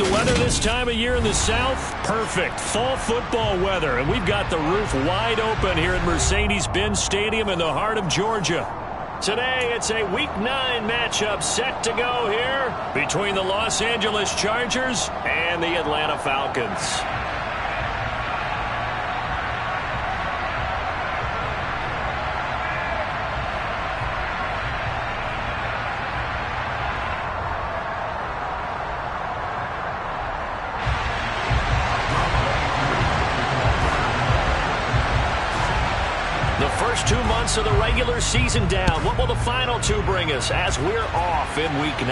the weather this time of year in the South? Perfect. Fall football weather. And we've got the roof wide open here at Mercedes-Benz Stadium in the heart of Georgia. Today, it's a Week 9 matchup set to go here between the Los Angeles Chargers and the Atlanta Falcons. First 2 months of the regular season down. What will the final 2 bring us as we're off in Week 9?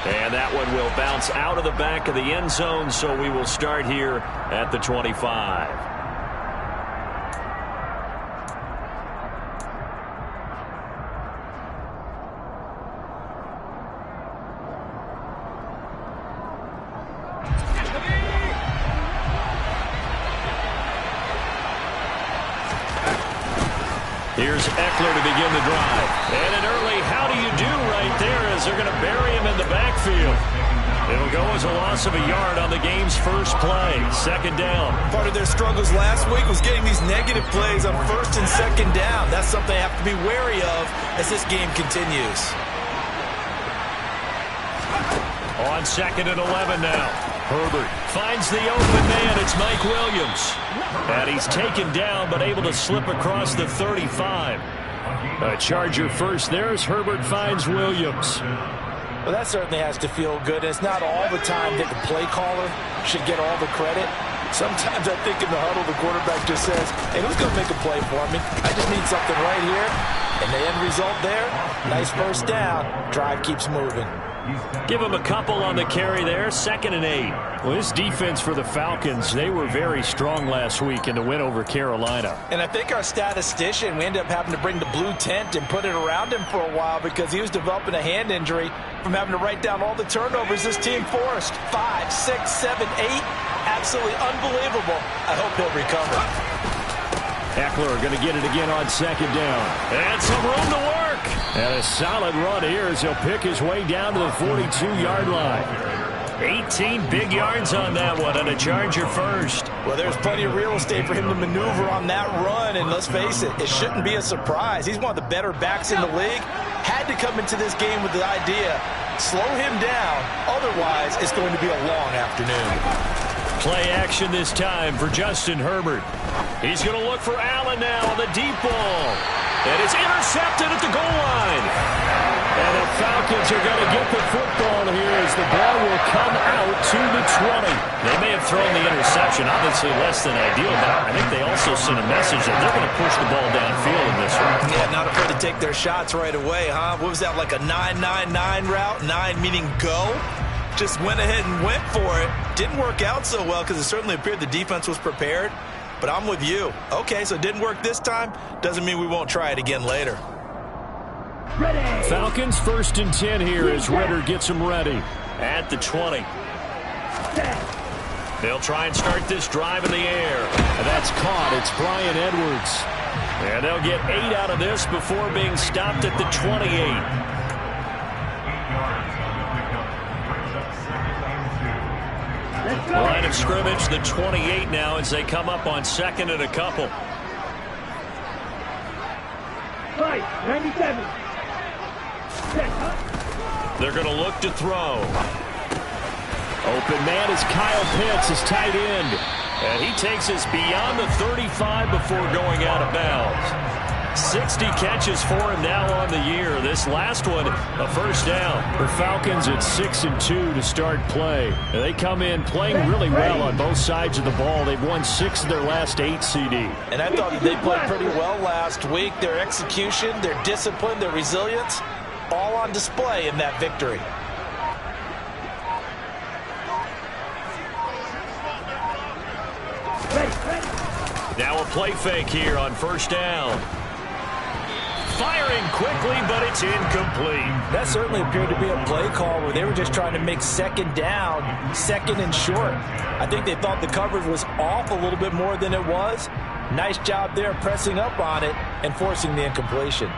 And that one will bounce out of the back of the end zone, so we will start here at the 25. Here's Eckler to begin the drive. And an early how do you do right there as they're going to bury him in the backfield. It'll go as a loss of a yard on the game's first play. Second down. Part of their struggles last week was getting these negative plays on first and second down. That's something they have to be wary of as this game continues. On 2nd and 11 now. Herbert finds the open man. It's Mike Williams. And he's taken down but able to slip across the 35. A Charger first there as Herbert finds Williams. Well, that certainly has to feel good. It's not all the time that the play caller should get all the credit. Sometimes I think in the huddle the quarterback just says, hey, who's going to make a play for me? I just need something right here. And the end result there, nice first down. Drive keeps moving. Give him a couple on the carry there. 2nd and 8. Well, this defense for the Falcons, they were very strong last week in the win over Carolina. And I think our statistician, we ended up having to bring the blue tent and put it around him for a while because he was developing a hand injury from having to write down all the turnovers this team forced. 5, 6, 7, 8. Absolutely unbelievable. I hope he'll recover. Eckler going to get it again on 2nd down. And some room to work. And a solid run here as he'll pick his way down to the 42-yard line. 18 big yards on that one, and a Charger first. Well, there's plenty of real estate for him to maneuver on that run, and let's face it, it shouldn't be a surprise. He's one of the better backs in the league. Had to come into this game with the idea, slow him down, otherwise it's going to be a long afternoon. Play action this time for Justin Herbert. He's going to look for Allen now on the deep ball. And it's intercepted at the goal line. And the Falcons are going to get the football here as the ball will come out to the 20. They may have thrown the interception, obviously less than ideal, but I think they also sent a message that they're going to push the ball downfield in this one. Yeah, not afraid to take their shots right away, huh? What was that, like a 9-9-9 route? 9 meaning go? Just went ahead and went for it. Didn't work out so well because it certainly appeared the defense was prepared. But I'm with you. Okay, so it didn't work this time. Doesn't mean we won't try it again later. Ready. Falcons 1st and 10 here as Ritter gets them ready at the 20. They'll try and start this drive in the air. And that's caught. It's Bryan Edwards. And they'll get 8 out of this before being stopped at the 28. Line of scrimmage, the 28 now as they come up on 2nd and a couple. 97. They're going to look to throw. Open man is Kyle Pitts, his tight end. And he takes us beyond the 35 before going out of bounds. 60 catches for him now on the year. This last one, a first down. The Falcons at 6-2 to start play. They come in playing really well on both sides of the ball. They've won 6 of their last 8 CD. And I thought they played pretty well last week. Their execution, their discipline, their resilience, all on display in that victory. Now a play fake here on first down. Firing quickly, but it's incomplete. That certainly appeared to be a play call where they were just trying to make second down, 2nd and short. I think they thought the coverage was off a little bit more than it was. Nice job there pressing up on it and forcing the incompletion.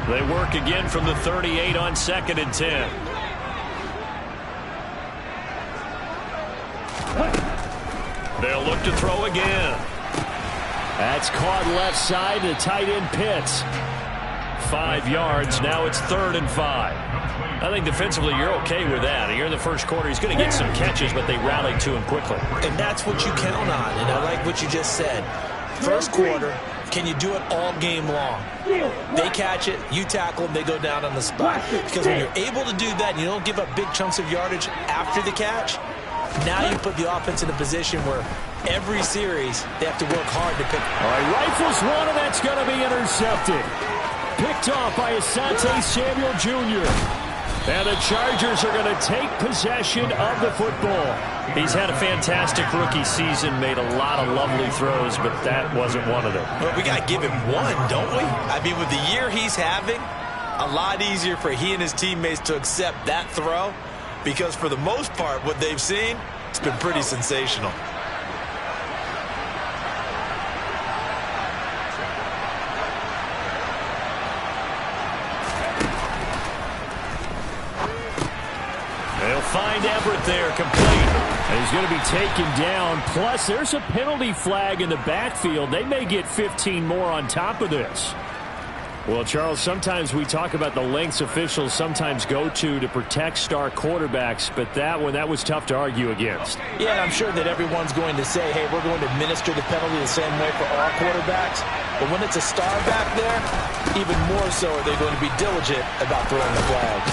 They work again from the 38 on 2nd and 10. They'll look to throw again. That's caught left side to tight end Pitts. 5 yards. Now it's 3rd and 5. I think defensively you're okay with that. Here in the first quarter, he's going to get some catches, but they rallied to him quickly. And that's what you count on, and I like what you just said. First quarter, can you do it all game long? They catch it, you tackle them, they go down on the spot. Because when you're able to do that and you don't give up big chunks of yardage after the catch, now you put the offense in a position where every series they have to work hard to pick. All right, rifles one, and that's going to be intercepted. Picked off by Asante Samuel Jr. And the Chargers are going to take possession of the football. He's had a fantastic rookie season, made a lot of lovely throws, but that wasn't one of them. Well, we got to give him one, don't we? I mean, with the year he's having, a lot easier for he and his teammates to accept that throw, because for the most part, what they've seen, it's been pretty sensational. They'll find Everett there, complete. And he's going to be taken down. Plus, there's a penalty flag in the backfield. They may get 15 more on top of this. Well, Charles, sometimes we talk about the lengths officials sometimes go to protect star quarterbacks, but that was tough to argue against. Yeah, and I'm sure that everyone's going to say, hey, we're going to administer the penalty the same way for all quarterbacks. But when it's a star back there, even more so are they going to be diligent about throwing the flag.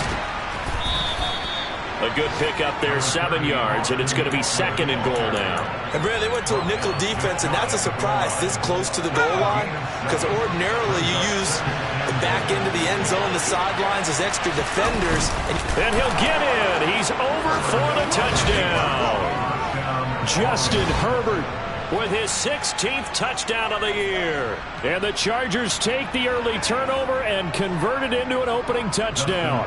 A good pick up there, 7 yards, and it's going to be 2nd and goal now. And Brad, they went to a nickel defense, and that's a surprise this close to the goal line, because ordinarily you use the back end of the end zone, the sidelines as extra defenders. And he'll get in. He's over for the touchdown. Justin Herbert with his 16th touchdown of the year. And the Chargers take the early turnover and convert it into an opening touchdown.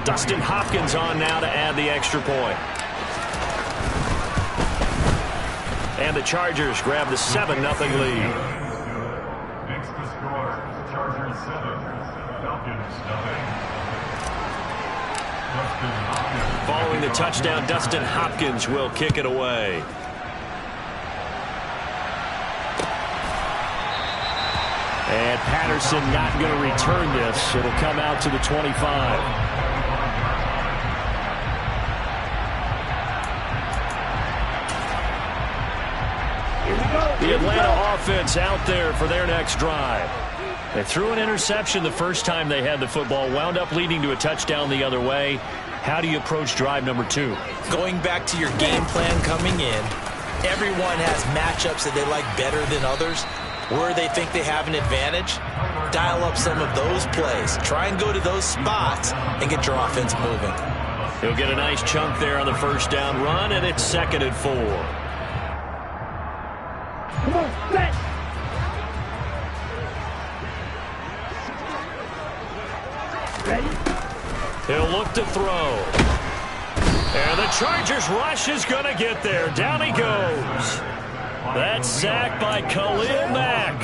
Dustin Hopkins on now to add the extra point. And the Chargers grab the 7-0 lead. Makes the score, Chargers 7, Falcons 9. Following the touchdown, Dustin Hopkins will kick it away. And Patterson not going to return this. It'll come out to the 25. The Atlanta offense out there for their next drive. They threw an interception the first time they had the football, wound up leading to a touchdown the other way. How do you approach drive number 2? Going back to your game plan coming in, everyone has matchups that they like better than others. Where they think they have an advantage, dial up some of those plays. Try and go to those spots and get your offense moving. He'll get a nice chunk there on the first down run, and it's 2nd and 4. Come on, set. Ready? He'll look to throw. And the Chargers rush is going to get there. Down he goes. That's sacked by Khalil Mack.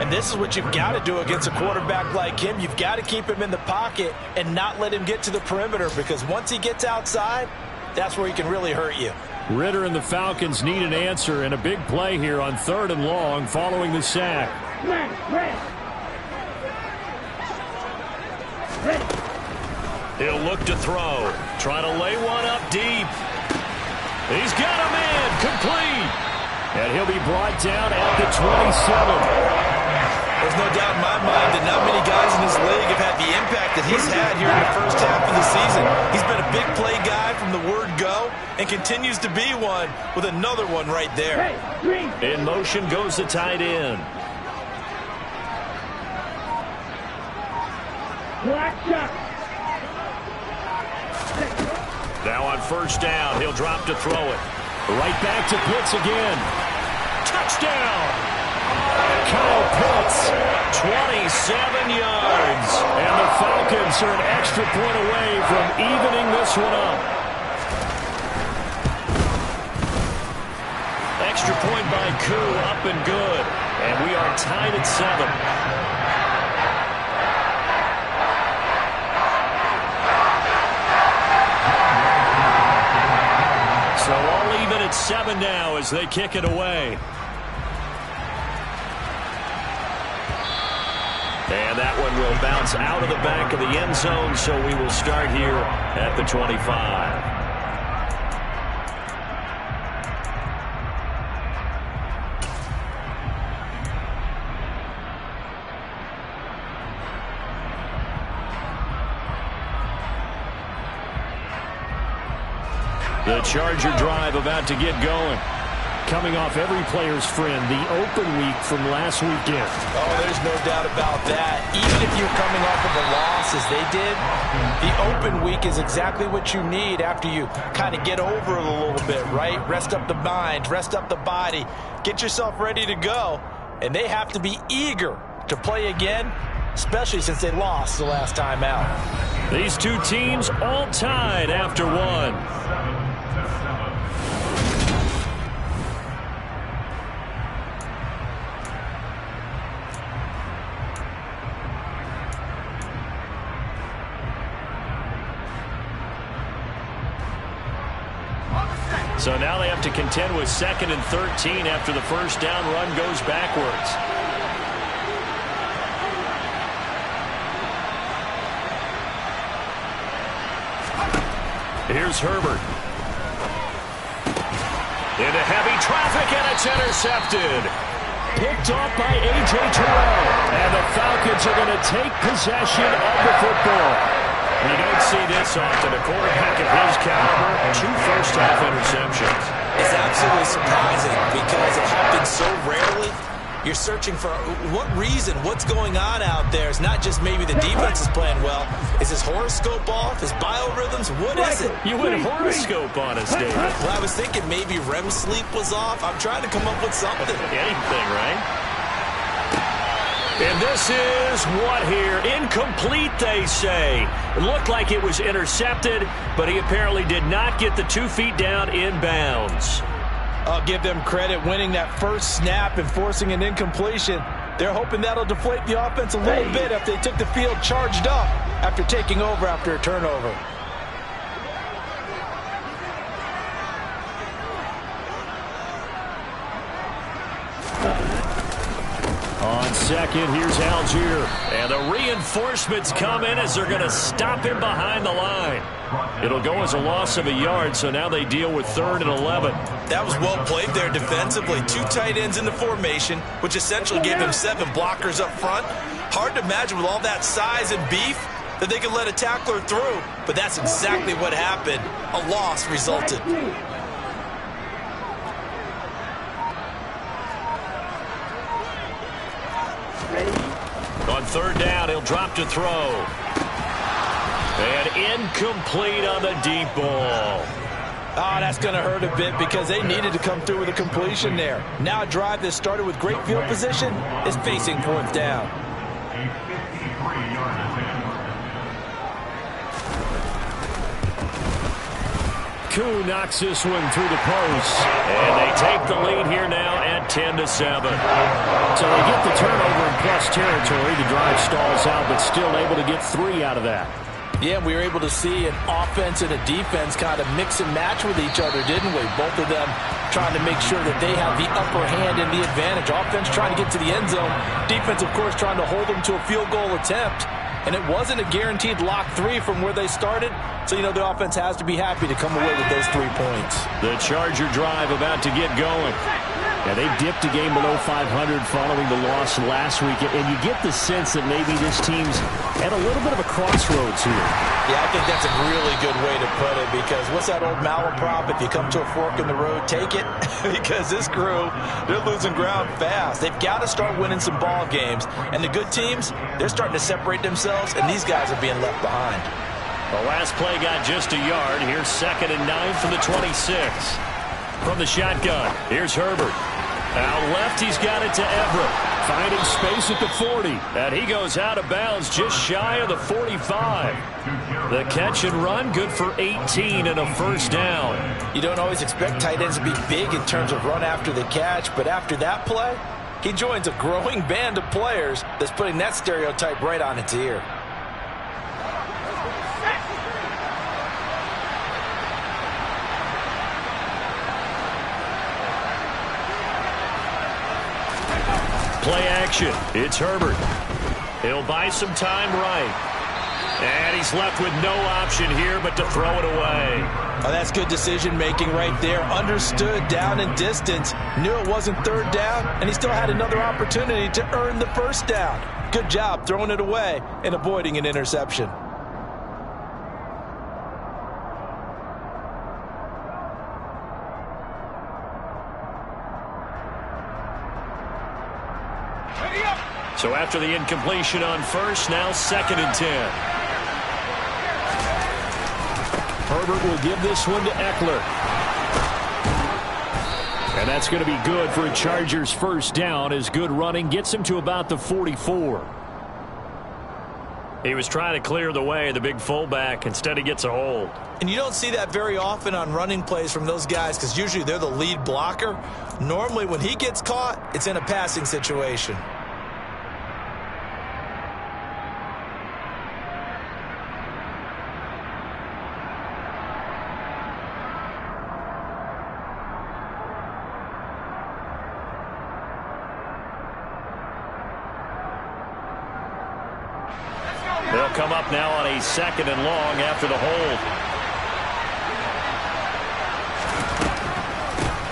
And this is what you've got to do against a quarterback like him. You've got to keep him in the pocket and not let him get to the perimeter, because once he gets outside, that's where he can really hurt you. Ritter and the Falcons need an answer, and a big play here on 3rd and long following the sack. Ready. He'll look to throw. Try to lay one up deep. He's got a man complete. And he'll be brought down at the 27. There's no doubt in my mind that not many guys in this league have had the impact that he's had here in the first half of the season. He's been a big play guy from the word go and continues to be one with another one right there. In motion goes the tight end. Now on first down, he'll drop to throw it. Right back to Pitts again. Touchdown! Kyle Pitts, 27 yards. And the Falcons are an extra point away from evening this one up. Extra point by Koo, up and good. And we are tied at 7. it's 7 now as they kick it away. And that one will bounce out of the back of the end zone, so we will start here at the 25. The Charger drive about to get going. Coming off every player's friend, the open week from last weekend. Oh, there's no doubt about that. Even if you're coming off of a loss as they did, the open week is exactly what you need after you kind of get over it a little bit, right? Rest up the mind, rest up the body, get yourself ready to go. And they have to be eager to play again, especially since they lost the last time out. These two teams all tied after one. So now they have to contend with 2nd and 13 after the first down run goes backwards. Here's Herbert. Into heavy traffic, and it's intercepted. Picked off by A.J. Terrell. And the Falcons are going to take possession of the football. You don't see this often. A quarterback of his caliber, 2 first-half interceptions. It's absolutely surprising because it happens so rarely. You're searching for what reason, what's going on out there. It's not just maybe the defense is playing well. Is his horoscope off? His biorhythms? What is it? You went horoscope on us, David. Well, I was thinking maybe REM sleep was off. I'm trying to come up with something. Anything, right? And this is what here? Incomplete, they say. It looked like it was intercepted, but he apparently did not get the 2 feet down in bounds. I'll give them credit winning that first snap and forcing an incompletion. They're hoping that'll deflate the offense a little bit if they took the field charged up after taking over after a turnover. On second, here's Algier. And the reinforcements come in as they're going to stop him behind the line. It'll go as a loss of a yard, so now they deal with 3rd and 11. That was well played there defensively. 2 tight ends in the formation, which essentially gave them 7 blockers up front. Hard to imagine with all that size and beef that they could let a tackler through, but that's exactly what happened. A loss resulted. On 3rd down, he'll drop to throw. And incomplete on the deep ball. Oh, that's going to hurt a bit because they needed to come through with a completion there. Now a drive that started with great field position is facing 4th down. A 53-yard attempt. Koo knocks this one through the post. And they take the lead here now at 10-7. So they get the turnover in plus territory. The drive stalls out, but still able to get 3 out of that. Yeah, we were able to see an offense and a defense kind of mix and match with each other, didn't we? Both of them trying to make sure that they have the upper hand and the advantage. Offense trying to get to the end zone. Defense, of course, trying to hold them to a field goal attempt. And it wasn't a guaranteed lock 3 from where they started. So, you know, the offense has to be happy to come away with those 3 points. The Charger drive about to get going. Yeah, they dipped a game below 500 following the loss last week. And you get the sense that maybe this team's at a little bit of a crossroads here. Yeah, I think that's a really good way to put it because what's that old malaprop? If you come to a fork in the road, take it. Because this crew, they're losing ground fast. They've got to start winning some ball games. And the good teams, they're starting to separate themselves, and these guys are being left behind. The last play got just a yard. Here's 2nd and 9 from the 26. From the shotgun, here's Herbert. Out left, he's got it to Everett. Finding space at the 40. And he goes out of bounds just shy of the 45. The catch and run, good for 18 and a first down. You don't always expect tight ends to be big in terms of run after the catch, but after that play, he joins a growing band of players that's putting that stereotype right on its ear. action. It's Herbert. He'll buy some time right. And he's left with no option here but to throw it away. Oh, that's good decision-making right there. Understood down and distance. Knew it wasn't third down, and he still had another opportunity to earn the first down. Good job throwing it away and avoiding an interception. So after the incompletion on first, now 2nd and 10. Herbert will give this one to Eckler. And that's going to be good for a Chargers first down as good running gets him to about the 44. He was trying to clear the way, the big fullback. Instead, he gets a hold. And you don't see that very often on running plays from those guys because usually they're the lead blocker. Normally, when he gets caught, it's in a passing situation. They'll come up now on a 2nd and long after the hold.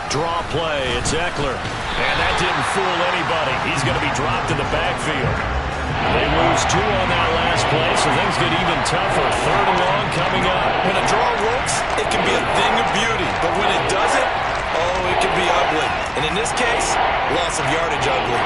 Draw play, it's Eckler. And that didn't fool anybody. He's going to be dropped in the backfield. They lose 2 on that last play, so things get even tougher. 3rd and long coming up. When a draw works, it can be a thing of beauty. But when it doesn't, oh, it can be ugly. And in this case, loss of yardage ugly.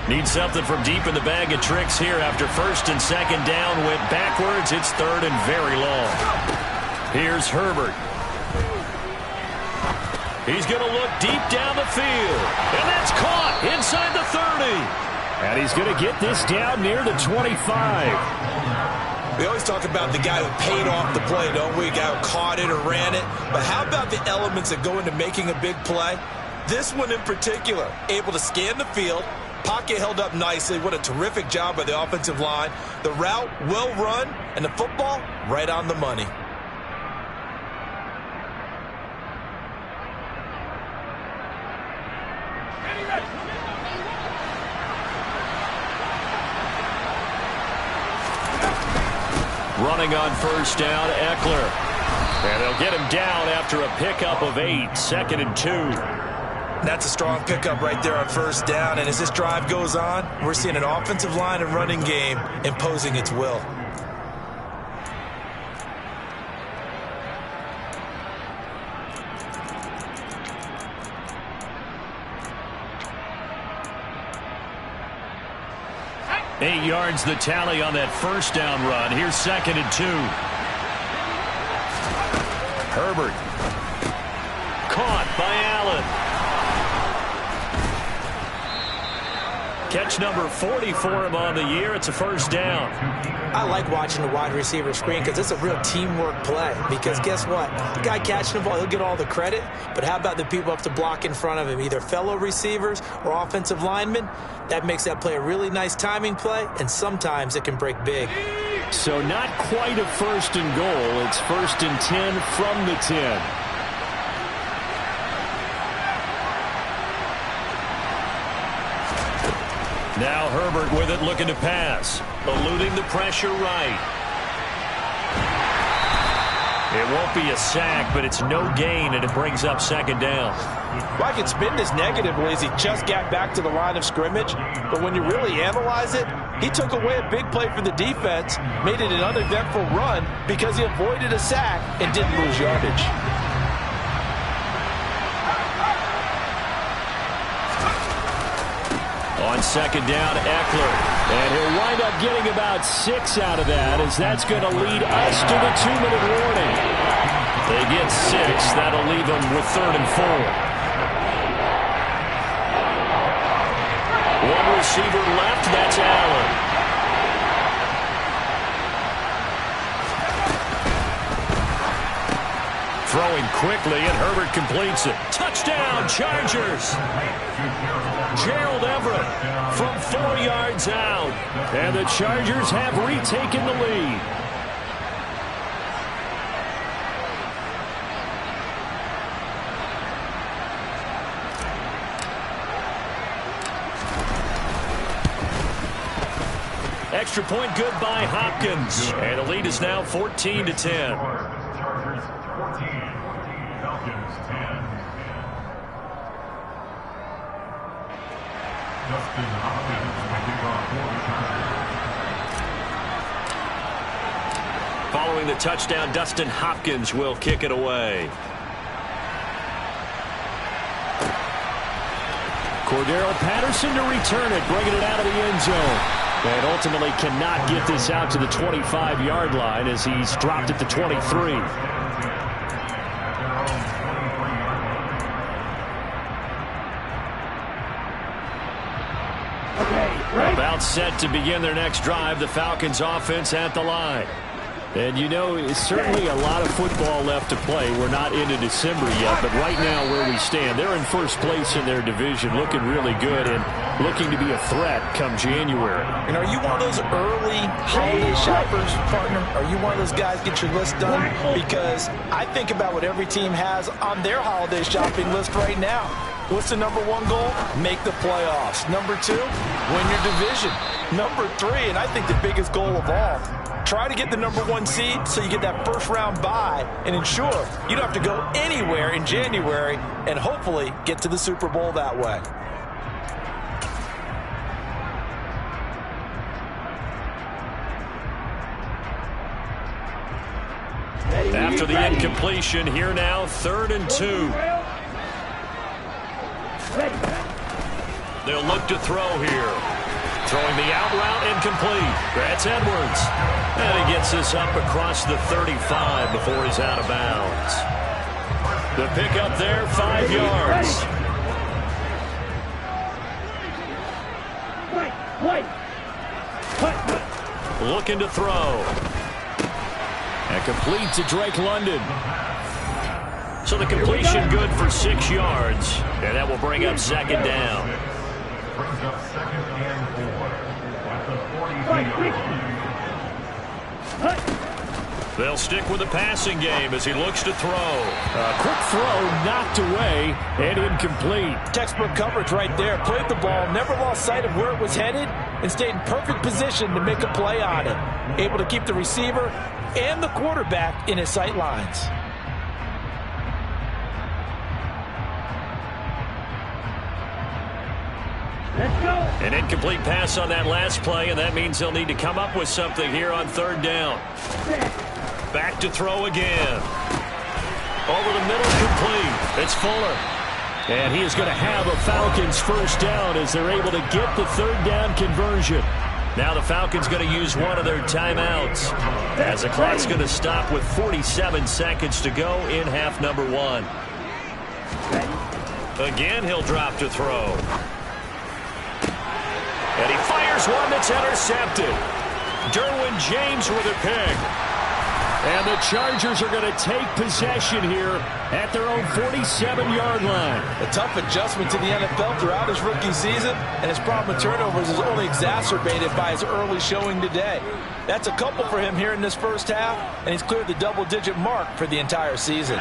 Need something from deep in the bag of tricks here after 1st and 2nd down. Went backwards. It's 3rd and very long. Here's Herbert. He's going to look deep down the field. And that's caught inside the 30. And he's going to get this down near the 25. We always talk about the guy who paid off the play, don't we? A guy who caught it or ran it. But how about the elements that go into making a big play? This one in particular, able to scan the field. Pocket held up nicely. What a terrific job by the offensive line. The route well run, and the football right on the money. Running on first down, Eckler. And they'll get him down after a pickup of 8, 2nd and 2. That's a strong pickup right there on first down. And as this drive goes on, we're seeing an offensive line and running game imposing its will. Eight yards the tally on that first down run. Here's 2nd and 2. Herbert. Caught by Allen. Catch number 40 for him on the year. It's a first down. I like watching the wide receiver screen because it's a real teamwork play. Because guess what? The guy catching the ball, he'll get all the credit. But how about the people up to block in front of him, either fellow receivers or offensive linemen? That makes that play a really nice timing play, and sometimes it can break big. So not quite a 1st and goal. It's 1st and 10 from the 10. Now Herbert with it, looking to pass. Eluding the pressure right. It won't be a sack, but it's no gain, and it brings up 2nd down. Well, I can spin this negatively as he just got back to the line of scrimmage. But when you really analyze it, he took away a big play for the defense, made it an uneventful run because he avoided a sack and didn't lose yardage. On 2nd down, Eckler. And he'll wind up getting about 6 out of that, as that's going to lead us to the 2-minute warning. They get 6. That'll leave them with 3rd and 4. One receiver left. That's Allen. Throwing quickly, and Herbert completes it. Touchdown, Chargers! Gerald Everett from 4 yards out. And the Chargers have retaken the lead. Extra point good by Hopkins. And the lead is now 14-10. Chargers 14, Falcons 10. Justin Hopkins will kick off for the Chargers. Following the touchdown, Dustin Hopkins will kick it away. Cordero Patterson to return it, bringing it out of the end zone. And ultimately cannot get this out to the 25-yard line as he's dropped it to 23. About set to begin their next drive, the Falcons offense at the line. And you know, it's certainly a lot of football left to play. We're not into December yet, but right now where we stand, they're in first place in their division, looking really good and looking to be a threat come January. And are you one of those early holiday shoppers, partner? Are you one of those guys get your list done? Because I think about what every team has on their holiday shopping list right now. What's the number one goal? Make the playoffs. Number 2, win your division. Number 3, and I think the biggest goal of all, try to get the number 1 seed so you get that first round bye and ensure you don't have to go anywhere in January and hopefully get to the Super Bowl that way. After the incompletion, here now, 3rd and 2. They'll look to throw here. Throwing the out route incomplete. That's Edwards. And he gets this up across the 35 before he's out of bounds. The pickup there, 5 yards. Looking to throw. And complete to Drake London. So the completion good for 6 yards. And that will bring up 2nd down. Brings up 2nd and 4 at the 40. They'll stick with the passing game as he looks to throw. A quick throw knocked away and incomplete. Textbook coverage right there. Played the ball, never lost sight of where it was headed, and stayed in perfect position to make a play on it. Able to keep the receiver and the quarterback in his sight lines. Let's go. An incomplete pass on that last play, and that means they'll need to come up with something here on 3rd down. Back to throw again. Over the middle, complete. It's Fuller. And he is going to have a Falcons first down as they're able to get the 3rd down conversion. Now the Falcons going to use one of their timeouts as the clock's going to stop with 47 seconds to go in half number 1. Again, he'll drop to throw. And he fires one that's intercepted. Derwin James with a pick. And the Chargers are going to take possession here at their own 47-yard line. A tough adjustment to the NFL throughout his rookie season, and his problem with turnovers is only exacerbated by his early showing today. That's a couple for him here in this first half, and he's cleared the double-digit mark for the entire season.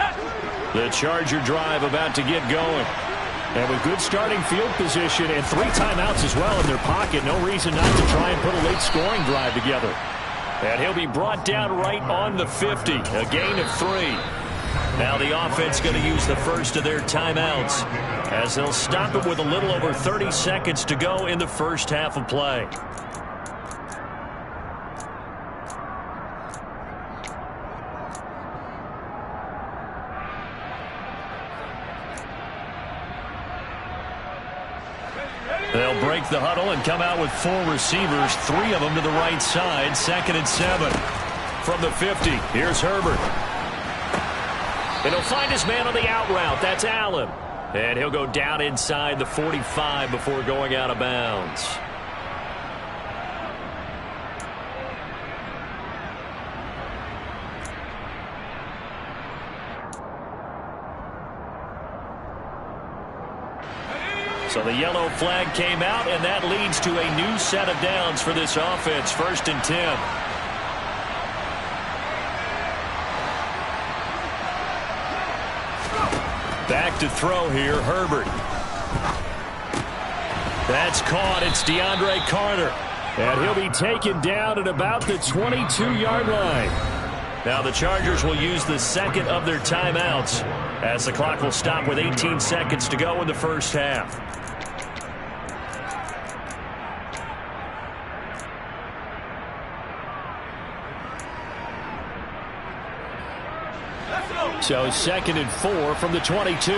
The Charger drive about to get going. And with good starting field position and 3 timeouts as well in their pocket, no reason not to try and put a late scoring drive together. And he'll be brought down right on the 50, a gain of 3. Now the offense going to use the first of their timeouts as they'll stop it with a little over 30 seconds to go in the first half of play. They'll break the huddle and come out with 4 receivers, 3 of them to the right side. 2nd and 7 from the 50. Here's Herbert. And he'll find his man on the out route. That's Allen. And he'll go down inside the 45 before going out of bounds. So the yellow flag came out, and that leads to a new set of downs for this offense. 1st and 10. Back to throw here, Herbert. That's caught. It's DeAndre Carter. And he'll be taken down at about the 22-yard line. Now the Chargers will use the second of their timeouts as the clock will stop with 18 seconds to go in the first half. So 2nd and 4 from the 22.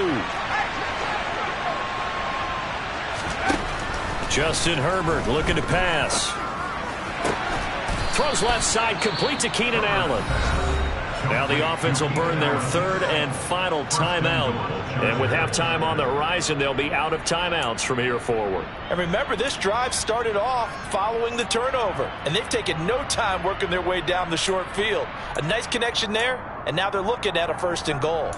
Justin Herbert looking to pass. Throws left side, complete to Keenan Allen. Now the offense will burn their 3rd and final timeout. And with halftime on the horizon, they'll be out of timeouts from here forward. And remember, this drive started off following the turnover. And they've taken no time working their way down the short field. A nice connection there, and now they're looking at a 1st and goal.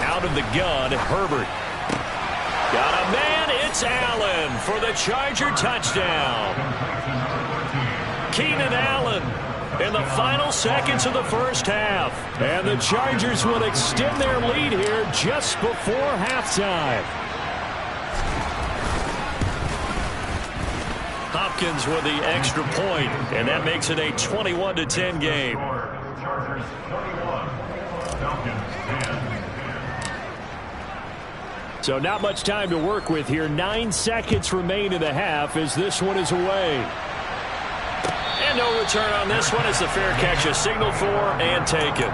Out of the gun, Herbert. Got a man, it's Allen for the Charger touchdown. Keenan Allen in the final seconds of the first half. And the Chargers will extend their lead here just before halftime. Hopkins with the extra point, and that makes it a 21-10 game. Chargers 21, Falcons 10. So not much time to work with here. 9 seconds remain in the half as this one is away. And no return on this one as the fair catch is signaled for and taken.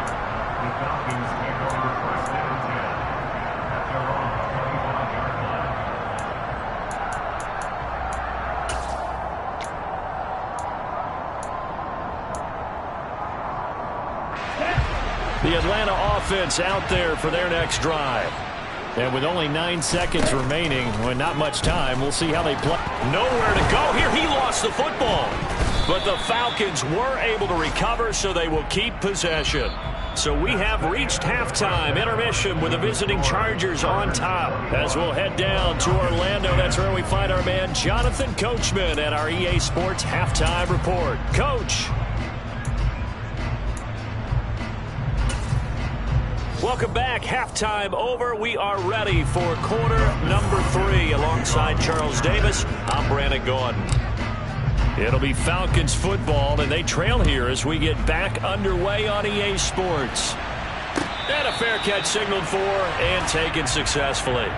The Atlanta offense out there for their next drive. And with only 9 seconds remaining, well, not much time, we'll see how they play. Nowhere to go here. He lost the football. But the Falcons were able to recover, so they will keep possession. So we have reached halftime, intermission with the visiting Chargers on top. As we'll head down to Orlando, that's where we find our man Jonathan Coachman at our EA Sports Halftime Report. Coach. Welcome back. Halftime over. We are ready for quarter number 3. Alongside Charles Davis, I'm Brandon Gordon. It'll be Falcons football, and they trail here as we get back underway on EA Sports. And a fair catch signaled for and taken successfully.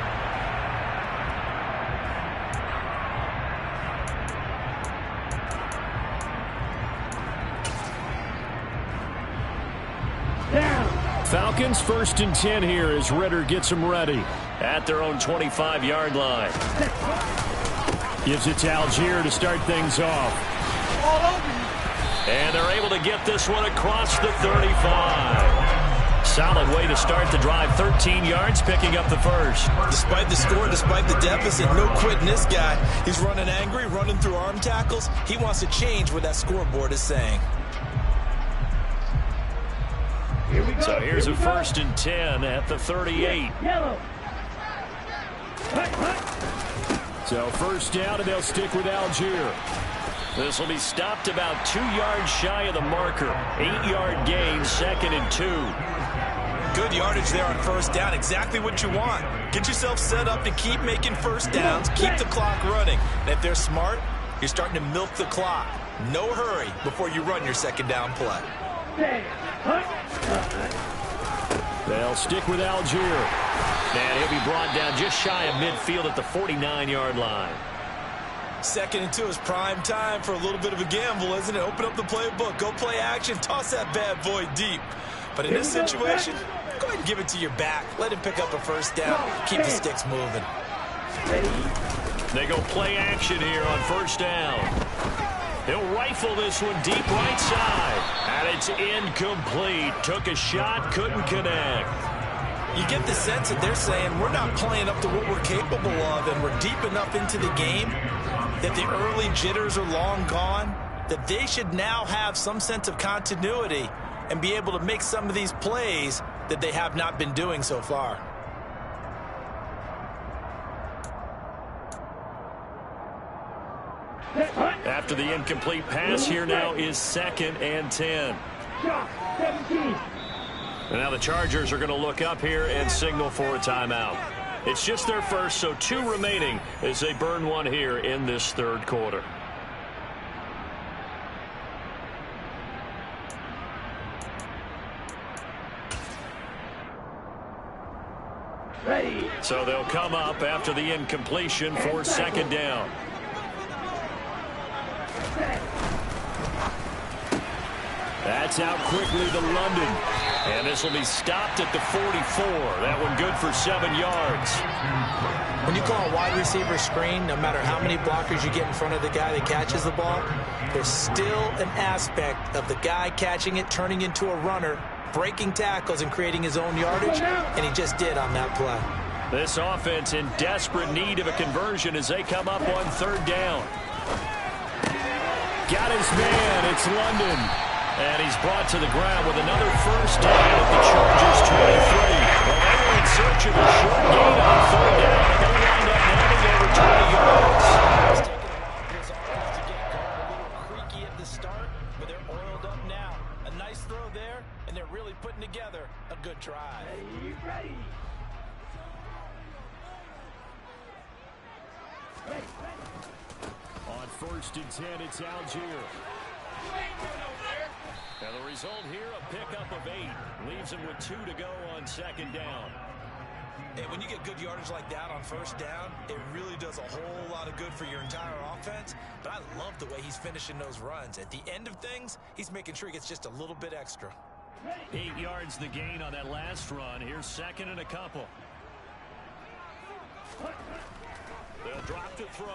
Falcons 1st and 10 here as Ritter gets them ready at their own 25-yard line. Gives it to Algier to start things off. And they're able to get this one across the 35. Solid way to start the drive. 13 yards, picking up the first. Despite the score, despite the deficit, no quitting this guy. He's running angry, running through arm tackles. He wants to change what that scoreboard is saying. So here's a 1st and 10 at the 38. So 1st down, and they'll stick with Algier. This will be stopped about 2 yards shy of the marker. 8-yard gain, 2nd and 2. Good yardage there on 1st down. Exactly what you want. Get yourself set up to keep making 1st downs, keep the clock running. And if they're smart, you're starting to milk the clock. No hurry before you run your 2nd down play. They'll stick with Algier. And he'll be brought down just shy of midfield at the 49-yard line. 2nd and 2 is prime time for a little bit of a gamble, isn't it? Open up the playbook, go play action, toss that bad boy deep. But in this situation, go ahead and give it to your back. Let him pick up a 1st down. Keep the sticks moving. They go play action here on 1st down. He'll rifle this one deep right side. And it's incomplete. Took a shot, couldn't connect. You get the sense that they're saying we're not playing up to what we're capable of, and we're deep enough into the game that the early jitters are long gone. that they should now have some sense of continuity and be able to make some of these plays that they have not been doing so far. After the incomplete pass, here now is 2nd and 10. And now the Chargers are going to look up here and signal for a timeout. It's just their first, so 2 remaining as they burn one here in this 3rd quarter. Ready. So they'll come up after the incompletion for 2nd down. That's out quickly to London. And this will be stopped at the 44. That one good for 7 yards. When you call a wide receiver screen, no matter how many blockers you get in front of the guy that catches the ball, there's still an aspect of the guy catching it, turning into a runner, breaking tackles and creating his own yardage, and he just did on that play. This offense in desperate need of a conversion as they come up on 3rd down. Got his man. It's London. And he's brought to the ground with another first down at the Chargers 23. Well, they were in search of a short gain on 3rd down. They wind up netting over 20 yards. It's taken a while for this offense to get going. A little creaky at the start, but they're oiled up now. A nice throw there, and they're really putting together a good drive. Ready. On 1st and 10, it's Algier. And the result here, a pickup of 8. Leaves him with 2 to go on 2nd down. And when you get good yardage like that on 1st down, it really does a whole lot of good for your entire offense. But I love the way he's finishing those runs. At the end of things, he's making sure he gets just a little bit extra. 8 yards the gain on that last run. Here's 2nd and a couple. They'll drop to throw.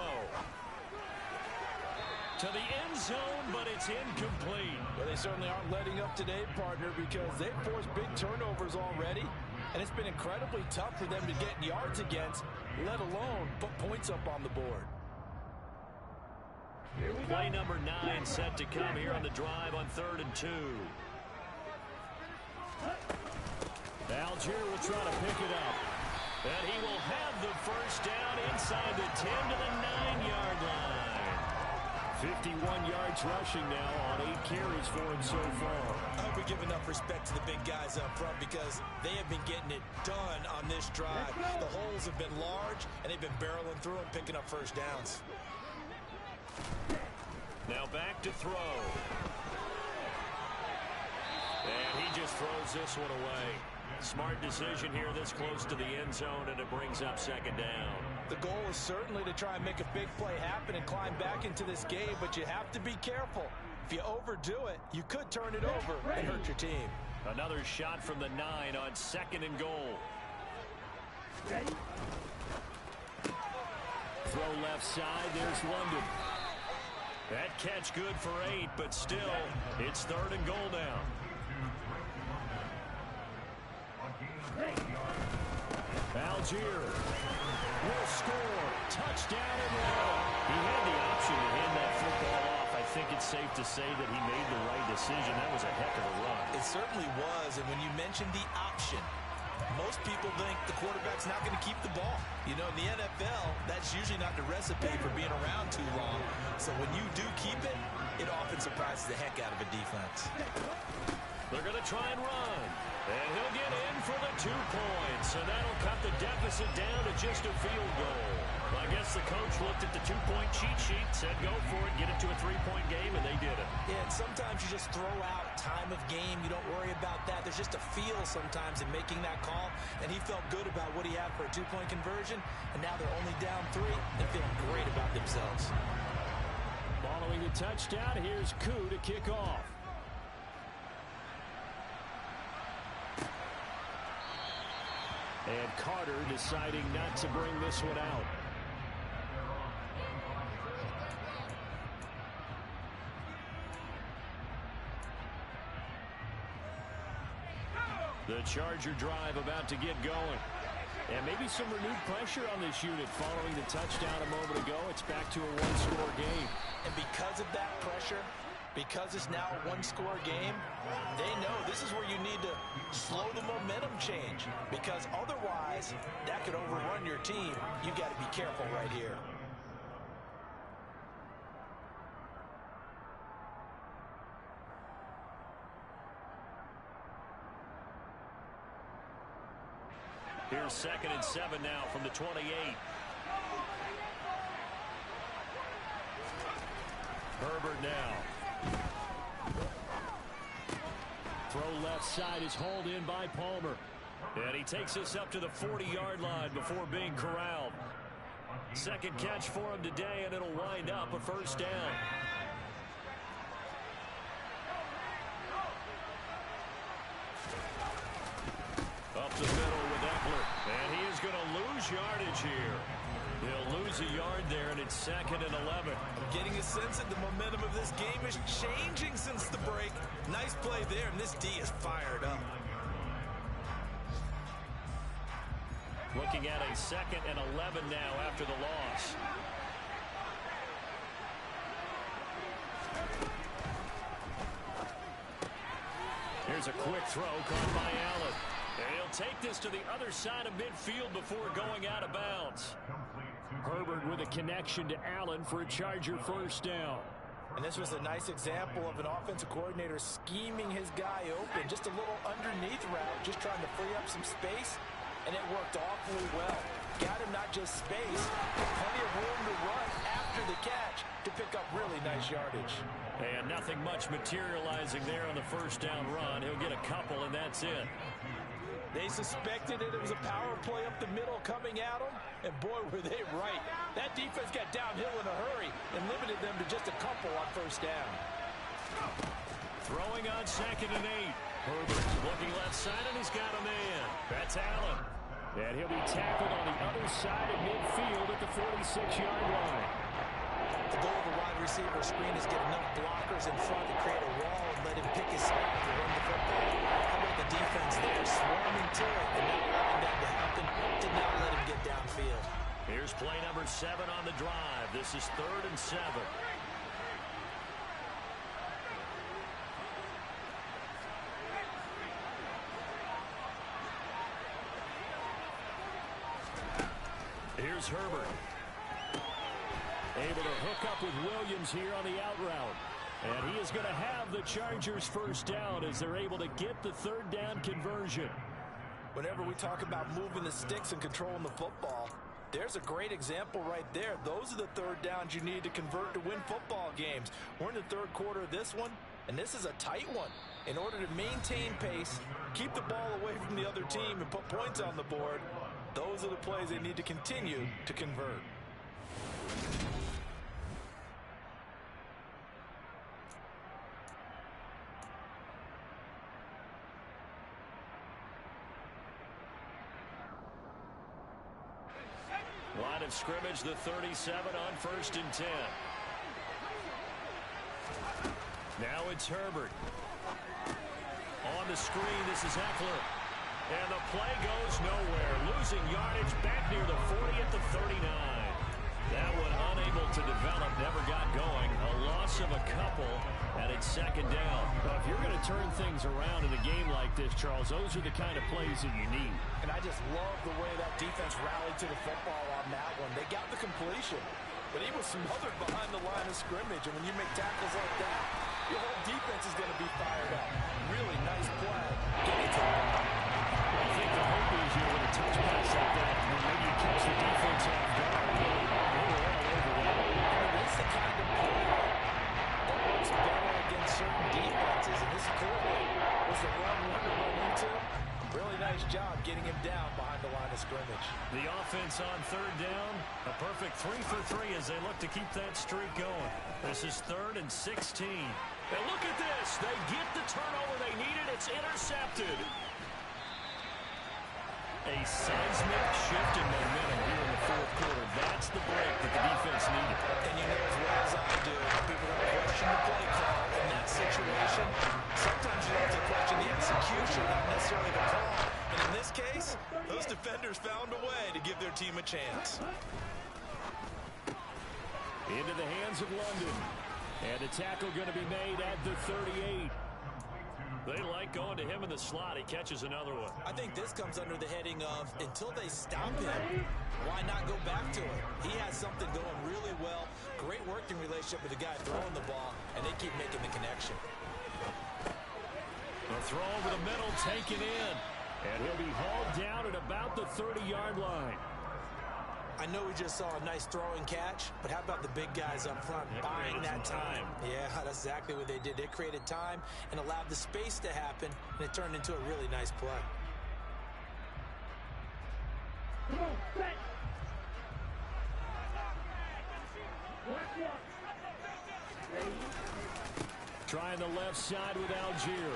To the end zone, but it's incomplete. Well, they certainly aren't letting up today, partner, because they've forced big turnovers already. And it's been incredibly tough for them to get yards against, let alone put points up on the board. Play number 9 set to come here on the drive on 3rd and 2. Algier will try to pick it up. And he will have the first down inside the 10 to the 9-yard line. 51 yards rushing now on 8 carries for him so far. I hope we give enough respect to the big guys up front because they have been getting it done on this drive. The holes have been large, and they've been barreling through them, picking up first downs. Now back to throw. And he just throws this one away. Smart decision here this close to the end zone, and it brings up 2nd down. The goal is certainly to try and make a big play happen and climb back into this game, but you have to be careful. If you overdo it, you could turn it over and hurt your team. Another shot from the 9 on 2nd and goal. Ready. Throw left side, there's London. That catch good for 8, but still, it's 3rd and goal now. Algier will score. Touchdown and one. He had the option to hand that football off. I think it's safe to say that he made the right decision. That was a heck of a run. It certainly was, and when you mentioned the option, most people think the quarterback's not going to keep the ball. You know, in the NFL, that's usually not the recipe for being around too long. So when you do keep it, it often surprises the heck out of a defense. They're going to try and run. And he'll get in for the 2 points. And that'll cut the deficit down to just a field goal. Well, I guess the coach looked at the 2-point cheat sheet, said go for it, get it to a 3-point game, and they did it. Yeah, and sometimes you just throw out time of game. You don't worry about that. There's just a feel sometimes in making that call. And he felt good about what he had for a 2-point conversion. And now they're only down 3. They're feeling great about themselves. Following the touchdown, here's Koo to kick off. And Carter deciding not to bring this one out. The Charger drive about to get going. And maybe some renewed pressure on this unit following the touchdown a moment ago. It's back to a one-score game. And because of that pressure, because it's now a one-score game, they know this is where you need to slow the momentum change, because otherwise that could overrun your team. You got to be careful right here. Here's 2nd and 7 now from the 28. Herbert now. Throw left side is hauled in by Palmer. And he takes us up to the 40-yard line before being corralled. Second catch for him today, and it'll wind up a first down. Up the middle with Eckler. And he is going to lose yardage here. He'll lose a yard there, and it's 2nd and 11. I'm getting a sense that the momentum of this game is changing since the break. Nice play there, and this D is fired up. Looking at a 2nd and 11 now after the loss. Here's a quick throw caught by Allen. And he'll take this to the other side of midfield before going out of bounds. Herbert with a connection to Allen for a Charger first down. And this was a nice example of an offensive coordinator scheming his guy open. Just a little underneath route, just trying to free up some space. And it worked awfully well. Got him not just space, but plenty of room to run after the catch to pick up really nice yardage. And nothing much materializing there on the first down run. He'll get a couple, and that's it. They suspected it was a power play up the middle coming at them, and boy, were they right. That defense got downhill in a hurry and limited them to just a couple on first down. Throwing on 2nd and 8. Herbert looking left side, and he's got a man. That's Allen. And he'll be tackled on the other side of midfield at the 46-yard line. The goal of a wide receiver screen is get enough blockers in front to create a wall and let him pick his spot to run the football. How about the defense there swarming to it and not allowing that to happen? Did not let him get downfield. Here's play number 7 on the drive. This is 3rd and 7. Here's Herbert. Able to hook up with Williams here on the out route. And he is going to have the Chargers first down as they're able to get the 3rd down conversion. Whenever we talk about moving the sticks and controlling the football, there's a great example right there. Those are the 3rd downs you need to convert to win football games. We're in the 3rd quarter of this one, and this is a tight one. In order to maintain pace, keep the ball away from the other team, and put points on the board, those are the plays they need to continue to convert. Line of scrimmage, the 37 on 1st and 10. Now it's Herbert. On the screen, this is Eckler. And the play goes nowhere. Losing yardage back near the 40 at the 39. That one unable to develop, never got going. A loss of a couple, and it's 2nd down. Well, if you're going to turn things around in a game like this, Charles, those are the kind of plays that you need. And I just love the way that defense rallied to the football on that one. They got the completion, but he was smothered behind the line of scrimmage. And when you make tackles like that, your whole defense is going to be fired up. Really nice play. Getting to the ball. I think the hope is you're going to touch pass like that, and maybe you catch the defense off guard. That's the kind of play that works better against certain defenses, and this clearly was the wrong one to run into. Really nice job getting him down behind the line of scrimmage. The offense on 3rd down, a perfect 3 for 3 as they look to keep that streak going. This is 3rd and 16. And look at this. They get the turnover they needed. It's intercepted. A seismic shift in momentum here in the 4th quarter. That's the break that the defense needed. And you know as well as I do, people are going to question the play call in that situation. Sometimes you have to question the execution, not necessarily the call. And in this case, those defenders found a their team a chance. Into the hands of London. And a tackle going to be made at the 38. They like going to him in the slot. He catches another one. I think this comes under the heading of until they stop him, why not go back to it? He has something going really well. Great working relationship with the guy throwing the ball, and they keep making the connection. The throw over the middle, taken in. And he'll be hauled down at about the 30-yard line. I know we just saw a nice throw and catch, but how about the big guys up front buying that time? Yeah, that's exactly what they did. They created time and allowed the space to happen, and it turned into a really nice play. Come on, set. Trying the left side with Algier.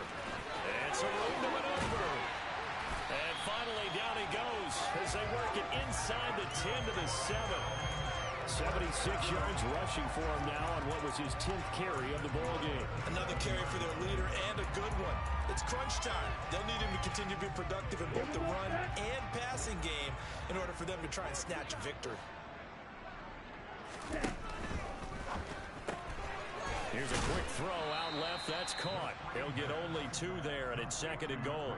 It's a room to maneuver. And finally, down he goes as they work it inside the 10 to the 7. 76 yards rushing for him now on what was his 10th carry of the ball game. Another carry for their leader and a good one. It's crunch time. They'll need him to continue to be productive in both the run and passing game in order for them to try and snatch a victory. Here's a quick throw out left. That's caught. They'll get only 2 there, and it's 2nd and goal.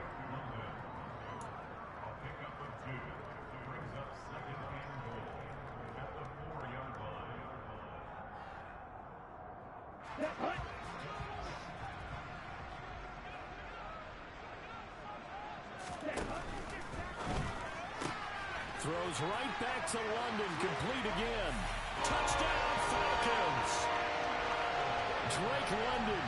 Throws right back to London, complete again. Touchdown, Falcons! Drake London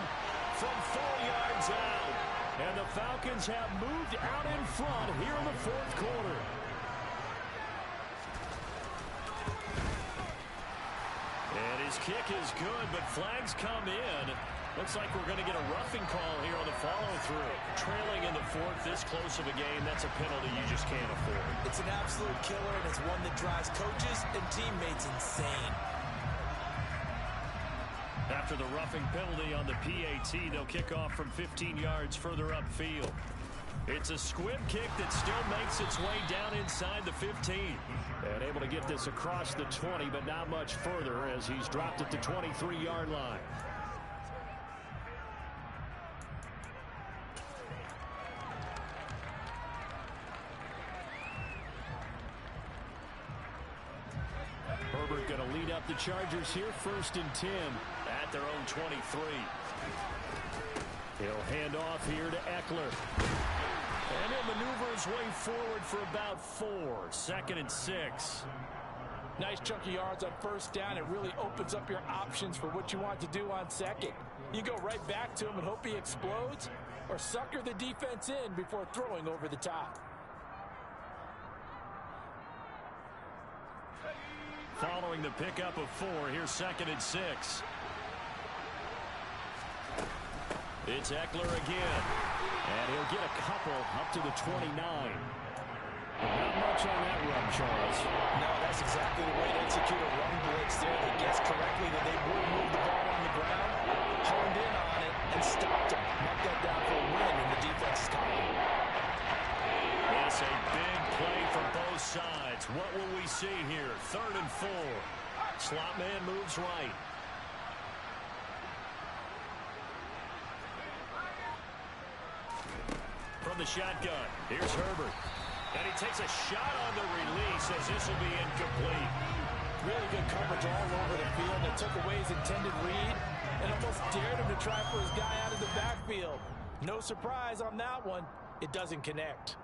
from 4 yards out. And the Falcons have moved out in front here in the 4th quarter. And his kick is good, but flags come in. Looks like we're going to get a roughing call here on the follow-through. Trailing in the 4th, this close of a game, that's a penalty you just can't afford. It's an absolute killer, and it's one that drives coaches and teammates insane. After the roughing penalty on the PAT, they'll kick off from 15 yards further upfield. It's a squib kick that still makes its way down inside the 15. And able to get this across the 20, but not much further as he's dropped at the 23-yard line. Herbert going to lead up the Chargers here, 1st and 10 at their own 23. He'll hand off here to Eckler. And he'll maneuver his way forward for about 4. 2nd and 6. Nice chunky yards on 1st down. It really opens up your options for what you want to do on 2nd. You go right back to him and hope he explodes, or sucker the defense in before throwing over the top. Following the pickup of 4, here's 2nd and 6. It's Eckler again. And he'll get a couple up to the 29. Not much on that run, Charles. No, that's exactly the way to execute a run blitz there that gets correctly that they will move the ball on the ground, honed in on it, and stopped him. Knocked that down for a win in the defense's column. Yes, a big play from both sides. What will we see here? 3rd and 4. Slot man moves right. From the shotgun, here's Herbert. And he takes a shot on the release as this will be incomplete. Really good coverage all over the field. It took away his intended read and almost dared him to try for his guy out of the backfield. No surprise on that one. It doesn't connect.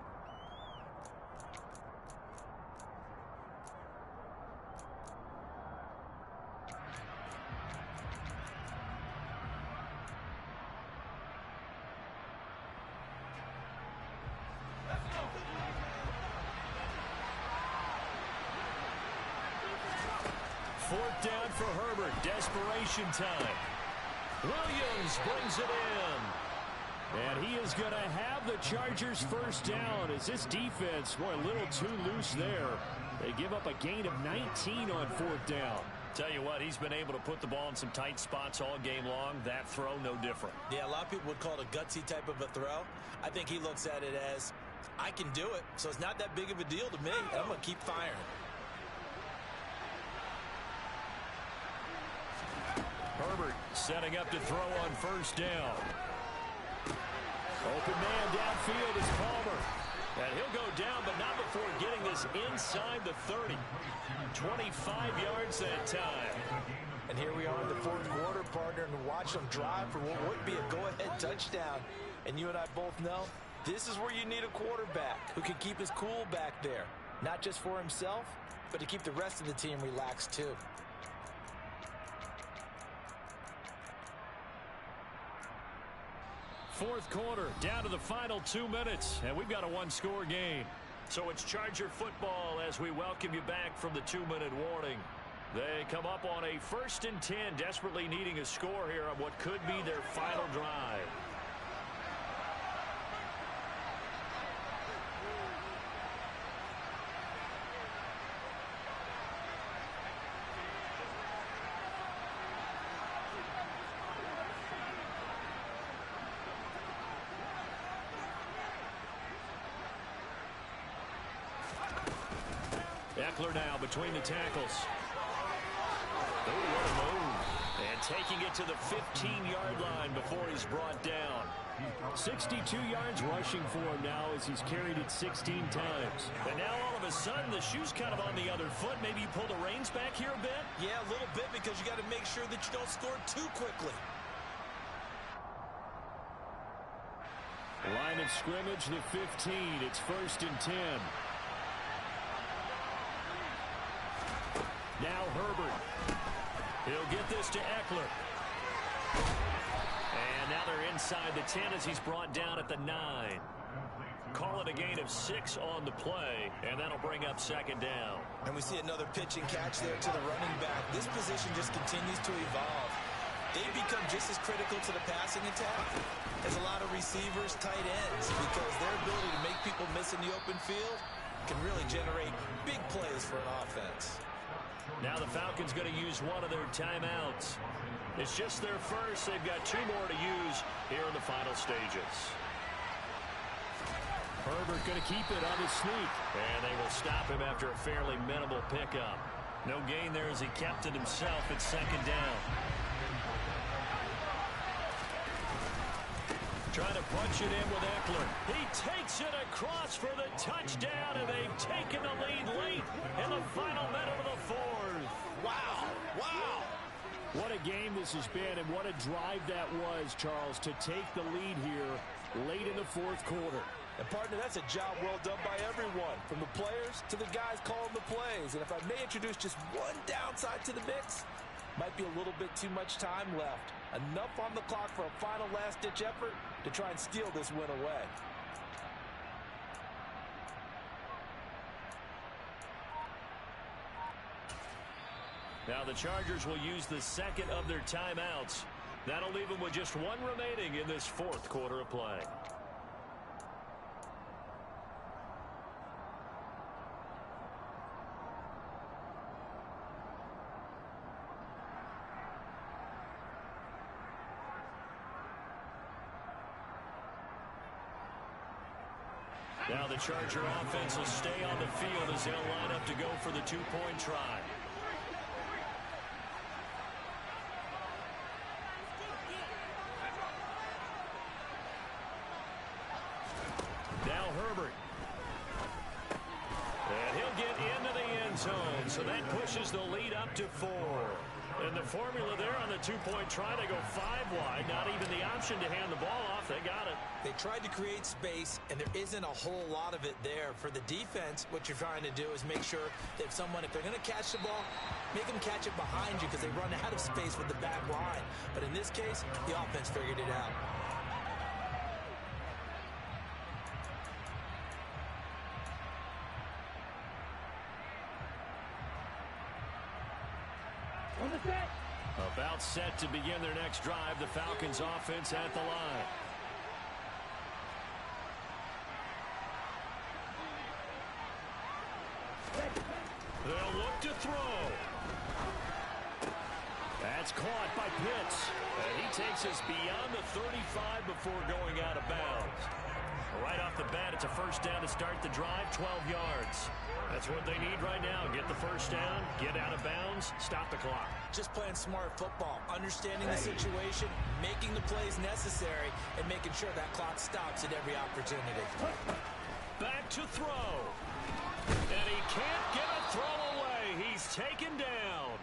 Fourth down for Herbert. Desperation time. Williams brings it in. And he is going to have the Chargers first down as this defense, boy, a little too loose there. They give up a gain of 19 on 4th down. Tell you what, he's been able to put the ball in some tight spots all game long. That throw, no different. Yeah, a lot of people would call it a gutsy type of a throw. I think he looks at it as I can do it, so it's not that big of a deal to me. I'm going to keep firing. Herbert setting up to throw on first down. Open man downfield is Palmer. And he'll go down, but not before getting this inside the 30. 25 yards that time. And here we are in the fourth quarter, partner, and watch them drive for what would be a go-ahead touchdown. And you and I both know this is where you need a quarterback who can keep his cool back there. Not just for himself, but to keep the rest of the team relaxed too. Fourth quarter, down to the final 2 minutes, and we've got a one-score game. So it's Charger football as we welcome you back from the 2-minute warning. They come up on a 1st and 10, desperately needing a score here on what could be their final drive. Eckler now between the tackles. Oh, what a move. And taking it to the 15-yard line before he's brought down. 62 yards rushing for him now as he's carried it 16 times. And now all of a sudden the shoe's kind of on the other foot. Maybe you pull the reins back here a bit? Yeah, a little bit because you got to make sure that you don't score too quickly. Line of scrimmage, the 15. It's 1st and 10. Now Herbert. He'll get this to Eckler. And now they're inside the 10 as he's brought down at the 9. Call it a gain of 6 on the play, and that'll bring up 2nd down. And we see another pitch and catch there to the running back. This position just continues to evolve. They become just as critical to the passing attack as a lot of receivers, tight ends, because their ability to make people miss in the open field can really generate big plays for an offense. Now the Falcons going to use one of their timeouts. It's just their first. They've got 2 more to use here in the final stages. Herbert going to keep it on his sneak. And they will stop him after a fairly minimal pickup. No gain there as he kept it himself at 2nd down. Trying to punch it in with Eckler. He takes it across for the touchdown, and they've taken the lead late in the final minute of the 4th. Wow. Wow. What a game this has been, and what a drive that was, Charles, to take the lead here late in the 4th quarter. And, partner, that's a job well done by everyone, from the players to the guys calling the plays. And if I may introduce just one downside to the mix, might be a little bit too much time left. Enough on the clock for a final last-ditch effort to try and steal this win away. Now the Chargers will use the 2nd of their timeouts. That'll leave them with just 1 remaining in this 4th quarter of play. Now the Charger offense will stay on the field as they'll line up to go for the 2-point try. Now Herbert. And he'll get into the end zone, so that pushes the lead up to 4. And the formula there on the 2-point try, they go 5 wide. Not even the option to hand the ball off. They got it. They tried to create space, and there isn't a whole lot of it there. For the defense, what you're trying to do is make sure that if they're going to catch the ball, make them catch it behind you because they run out of space with the back line. But in this case, the offense figured it out. About set to begin their next drive. The Falcons offense at the line. They'll look to throw. That's caught by Pitts. And he takes us beyond the 35 before going out of bounds. Right off the bat, it's a first down to start the drive, 12 yards. That's what they need right now. Get the first down, get out of bounds, stop the clock. Just playing smart football, understanding the situation, making the plays necessary, and making sure that clock stops at every opportunity. Back to throw. And he can't get a throw away. He's taken down.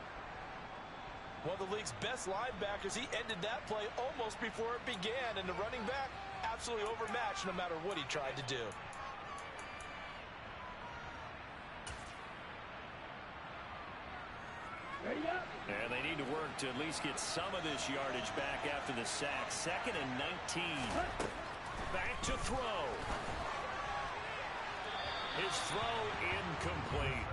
One of the league's best linebackers, he ended that play almost before it began, and the running back absolutely overmatched no matter what he tried to do. And they need to work to at least get some of this yardage back after the sack. 2nd and 19. Back to throw. His throw incomplete.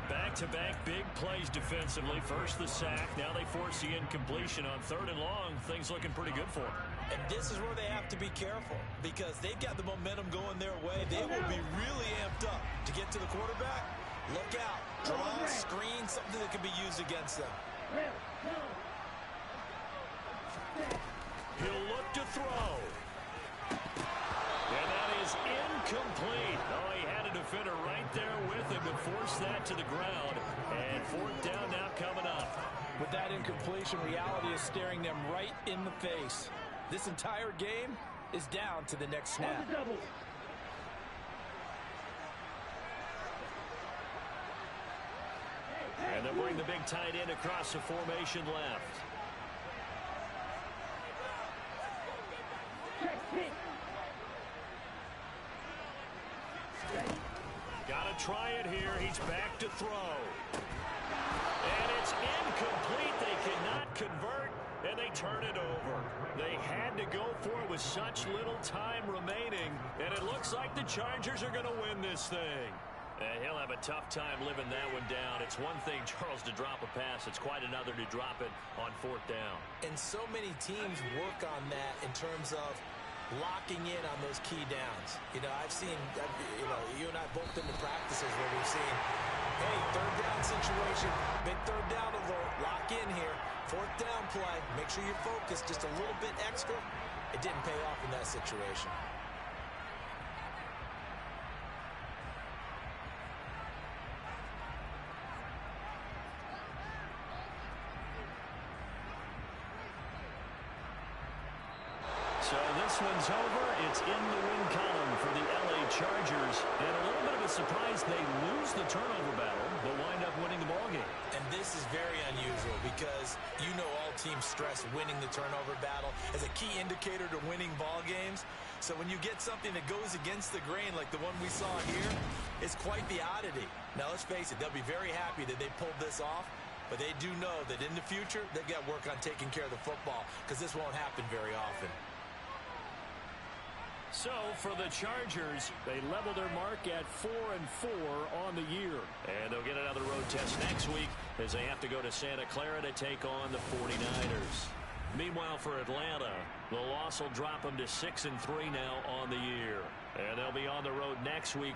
Back-to-back big plays defensively. First the sack. Now they force the incompletion on 3rd and long. Things looking pretty good for them. And this is where they have to be careful because they've got the momentum going their way. They will be really amped up to get to the quarterback. Look out. Draw, screen, something that can be used against them. He'll look to throw. And that is incomplete. Oh, he had a defender right there with him to force that to the ground. And 4th down now coming up. With that incompletion, reality is staring them right in the face. This entire game is down to the next snap. And they'll bring the big tight end across the formation left. Got to try it here. He's back to throw. And it's incomplete. They cannot convert, and they turn it over. They had to go for it with such little time remaining, and it looks like the Chargers are going to win this thing. And he'll have a tough time living that one down. It's one thing, Charles, to drop a pass. It's quite another to drop it on 4th down. And so many teams work on that in terms of locking in on those key downs. You know, I've seen, you and I both been to practices where we've seen, hey, 3rd down situation, big 3rd down alert, lock in here, 4th down play, make sure you're focused just a little bit extra. It didn't pay off in that situation. So this one's over. It's in the win column for the LA Chargers. And a little bit of a surprise, they lose the turnover battle, but wind up winning the ballgame. And this is very unusual because you know all teams stress winning the turnover battle as a key indicator to winning ball games. So when you get something that goes against the grain like the one we saw here, it's quite the oddity. Now let's face it, they'll be very happy that they pulled this off, but they do know that in the future they've got to work on taking care of the football because this won't happen very often. So for the Chargers, they level their mark at 4-4 on the year. And they'll get another road test next week as they have to go to Santa Clara to take on the 49ers. Meanwhile, for Atlanta, the loss will drop them to 6-3 now on the year. And they'll be on the road next week